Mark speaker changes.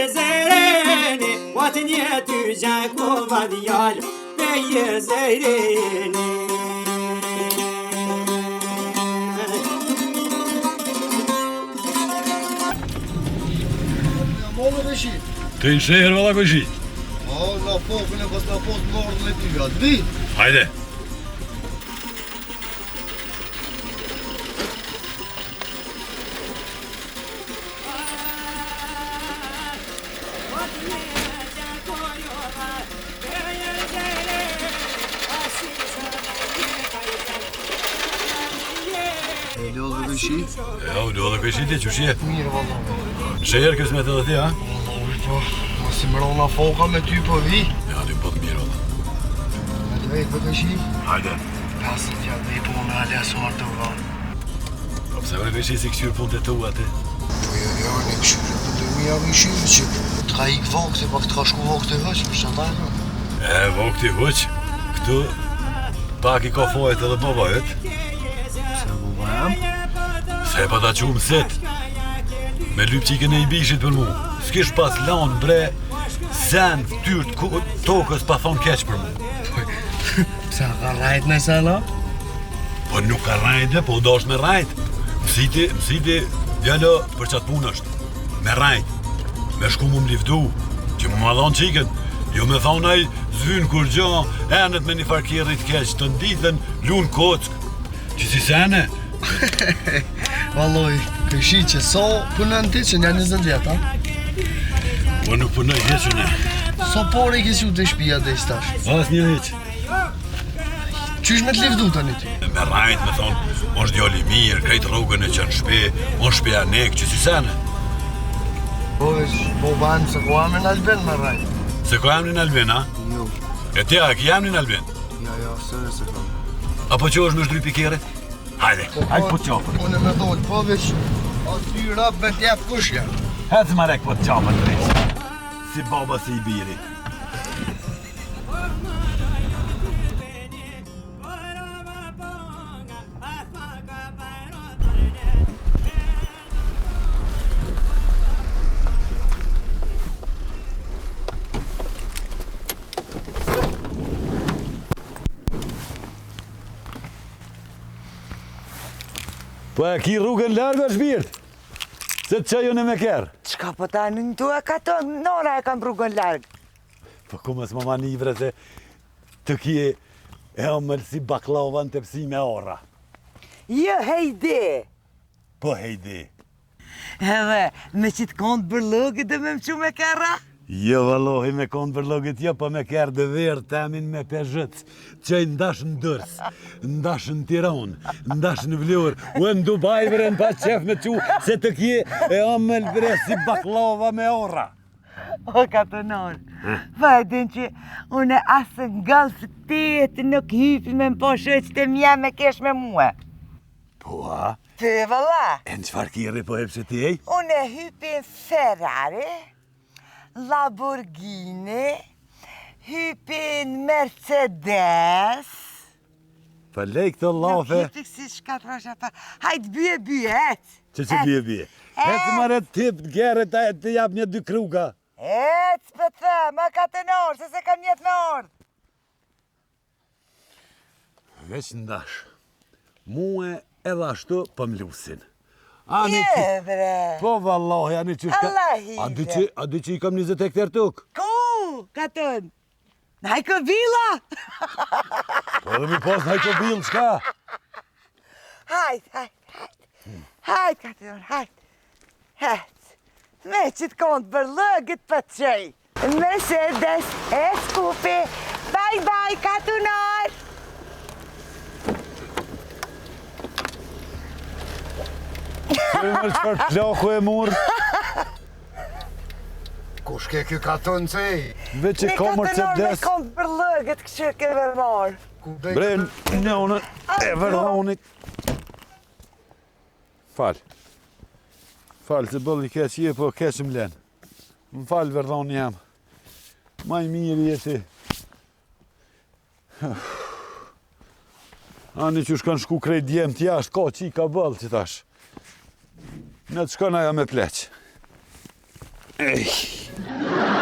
Speaker 1: زيريني واتني تجاك وبديال بي زيريني
Speaker 2: Të i shehër valla këshi.
Speaker 3: O, la fokën e pas la fokë mërë dhe t'i ga, di?
Speaker 2: Hajde.
Speaker 3: E lodhë dhe këshi?
Speaker 2: Ja, u lodhë këshi ti, që shje?
Speaker 3: Mirë, valla.
Speaker 2: Shehër kësë me të dhe ti, ha?
Speaker 3: Ma si më rona foka me ty po vi.
Speaker 2: Ja, ty po të mirë, valla.
Speaker 3: Me të vejtë për këshi?
Speaker 2: Hajde.
Speaker 3: Pasë t'ja dhe i punë ale asuar të vërë.
Speaker 2: Po pëse vërë këshi si këshyrë punë të tua ti?
Speaker 3: Po jo, në këshyrë, për të mija këshyrë që t'ka ik vokë, se pak t'ka shku vokë të hëqë, për shatajnë.
Speaker 2: E, vokë ti hëqë, këtu pak i ka fojët edhe më vajët.
Speaker 3: Se mu bëjam?
Speaker 2: Se pa ta qumë set, me lypë që i këne i bishit për mu. S'kish pas lanë bre, sen, tyrt, tokës pa thonë keq për mu.
Speaker 3: Pse ka rajt në sana?
Speaker 2: Po nuk ka rajt po do është me rajt. Mësiti, djalo, për qatë punë është. Me rajt, me shku mu më liftu, që mu ma dhonë qiken. Jo me thonë aj, zvynë kur gjo, enet me një farkirit keq, të nditën, lunë kock. Që si sene?
Speaker 3: Valoj, këshi që so punën ti që një 20 vjetë, ha?
Speaker 2: Po nuk punoj heqë ne.
Speaker 3: So pore i kësi u të shpia dhe i stash?
Speaker 2: As një heqë.
Speaker 3: Qysh me të livdu të një ty?
Speaker 2: Me rajt me thonë, është djali mirë, krejtë rrugën e qënë shpe, është shpeja nekë, që si sene.
Speaker 3: Po veç, po banë se ko amrin Albin me rajt.
Speaker 2: Se ko emrin Albin, ha?
Speaker 3: Jo.
Speaker 2: E te, a ki emrin Albin?
Speaker 3: Ja, se kam.
Speaker 2: Apo që është me shdry pikere? Hajde, hajde po të qapër.
Speaker 3: Unë me dojtë, po veç, aty rap me t'jep kushja.
Speaker 2: Hecë marek po të qapër të rejtë. Si baba si i biri. Po e ki rrugën largë është birtë, se të qajun e me kerë.
Speaker 4: Qka po ta në tu e ka të nora e kam rrugën largë.
Speaker 2: Po ku mësë më manivre se të kje e omëllë si baklava në tepsi me ora.
Speaker 4: Jo, hejde.
Speaker 2: Po hejdi.
Speaker 4: Edhe me qitë kontë bërlogit dhe me më që me kera?
Speaker 2: Jo valohi me kontë bërlogit jo, po me kerë dhe verë temin me pezhëc, që i ndash në dërs, ndash në Tiran, ndash në Vlorë, u e në Dubai vërë në pas qef me që se të kje e omëllë vërë si baklava me ora.
Speaker 4: O, katonor, pa e din që unë asë ngallë se të nuk hypi me më po shëqë të mja me kesh me mua.
Speaker 2: Po a?
Speaker 4: Të vëlla.
Speaker 2: E në qëfar kjeri po hepë që ti ej?
Speaker 4: Unë hypi në Ferrari, Lamborghini, hypi në Mercedes.
Speaker 2: Pa lej këto lafe.
Speaker 4: Nuk hypi si shka prosha pa. Hajtë bje, ecë.
Speaker 2: Që bje? Ecë mare tip gjerë të jap një 2 kruga.
Speaker 4: Ecë për të, më ka të nërë, se kam njetë në orë.
Speaker 2: Veç ndash, muë edhe ashtu për mlusin.
Speaker 4: Bre.
Speaker 2: Po vallahi, ani që shka...
Speaker 4: Allah
Speaker 2: A di që i kam 20 hektar tuk?
Speaker 4: Ku, katën? Në hajko vila?
Speaker 2: Po dhe mi pas në hajko bil, shka?
Speaker 4: Hajt, katën, hajt. Me që të kontë bërlëgët për të qëj. Mercedes, Eskupi, bye, katënar.
Speaker 2: Se mërë qëfar plaku e murë?
Speaker 3: Kush ke kjo katon që e?
Speaker 2: Veç e ka Mercedes.
Speaker 4: Me kontë bërlëgët kështë ke vërmarë.
Speaker 2: Bre, njone e vërdhonit. Falë, se bëllë i keq je, po keq më len. Më falë vërdhoni jam. Maj mirë jeti. Ani që shkan shku krejt djemë t'jashtë, ka që i ka bëllë që tash. Në të shkon aja me pleq. Ej. tash.